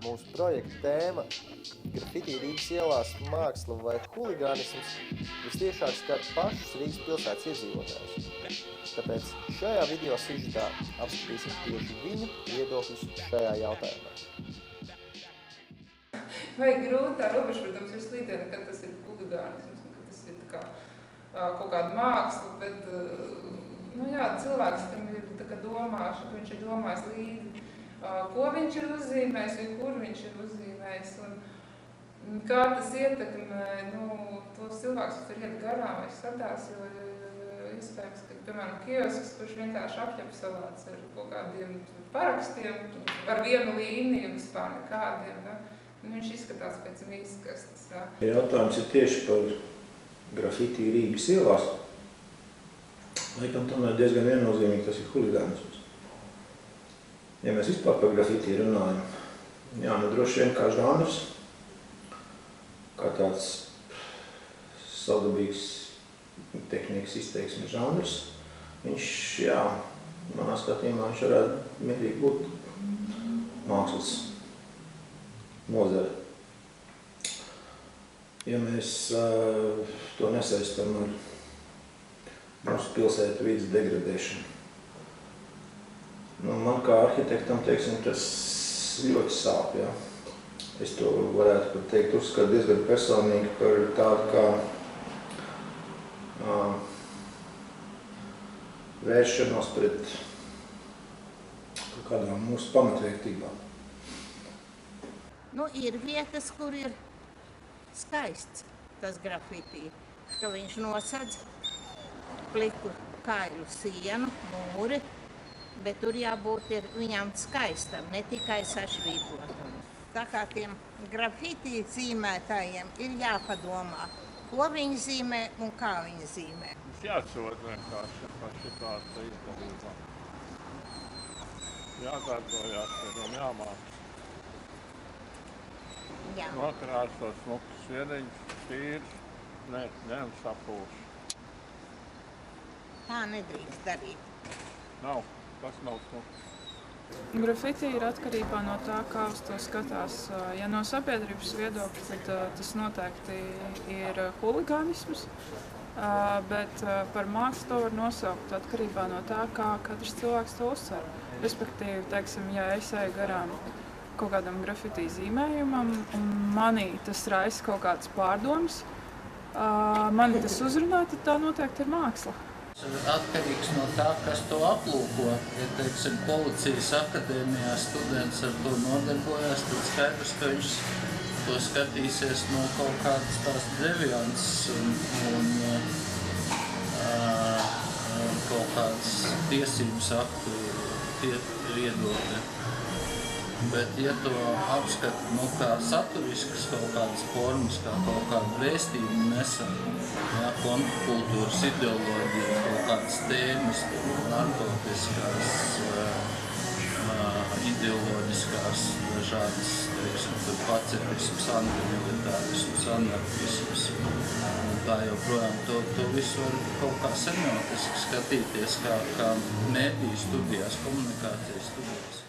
Mūsu projekta tēma grafiti Rīgas ielās, māksla vai huligānisms vistiešāk skar pašus Rīgas pilsētas iedzīvotājus. Tāpēc šajā video sižetā apskatīsim tieši viņu viedokļus šajā jautājumā. Vai grūti tā robeža, protams, ir slīdēna, kad tas ir huligānisms, kad tas ir kaut kāda māksla, bet cilvēks tam ir domāšana, viņš ir domājis līdzi, ko viņš ir uzzīmējis vai kur viņš ir uzzīmējis un kā tas ietekmē tos cilvēkus, kas tur iet garām vai skatās, jo iespējams, ka, piemēram, kiosks, kurš vienkārši apģēb savāds ar kaut kādiem parakstiem, ar vienu līniju vispār nekādiem, viņš izskatās pēc mīskastes. Jautājums ir tieši par grafiti Rīgas ielās. Laikam tomēr diezgan viennozīmīgi tas ir huligānisms. Ja mēs vispār par grafiti runājam, droši vien kā žanrs, kā tāds savdabīgs tehnikas izteiksmes žanrs, viņš, manā skatījumā, viņš varētu mierīgi būt mākslas nozare. Ja mēs to nesaistam ar mūsu pilsētu vides degradēšanu. Man kā arhitektam, tas ļoti sāp, Es to varētu pat teikt, uzskatu diezgan personīgi par tādu kā vēršanos pret kādām mūsu pamatvērtībām. Ir vietas, kur ir skaists tas grafiti, ka viņš nosedz pliku kailu sienu, mūri, bet tur jābūt viņam skaistam, ne tikai sašvītotam. Tā kā tiem grafiti zīmētājiem ir jāpadomā, ko viņi zīmē un kā viņi zīmē. Tas jāatsot vienkārši par šitā izdevībā. Jākārtojās, jāmāk. Nokrāsot smukus viediņus, tīrs, sapūš. Tā nedrīkst darīt. Tas nav smuks. Grafiti ir atkarībā no tā, kā uz to skatās. Ja no sabiedrības viedokļa, tad tas noteikti ir huligānisms, bet par mākslu to var nosaukt atkarībā no tā, kā katrs cilvēks to uztver. Respektīvi, teiksim, ja es eju garām kaut kādam grafiti zīmējumam, un manī tas raisa kaut kādas pārdomas, mani tas uzrunā, tad tā noteikti ir māksla. Atkarīgs no tā, kas to aplūko. Ja, teiksim, policijas akadēmijā students ar to nodarbojās, tad skaidrs, ka viņš to skatīsies no kaut kādas tās deviances un kaut kādas tiesības aktu viedokļa. Bet, ja to apskata kā saturiskas kaut kādas formas, kā kaut kādu vēstījumu nesam, kontrkultūras ideoloģija, kaut kādas tēmas, narkotiskās, ideoloģiskās, dažādas, pacifiskums, antimilitārisms, anarkisms. Tā joprojām to visu var kaut kā semiotiski skatīties, kā mēdīju studijās, komunikācijas studijās.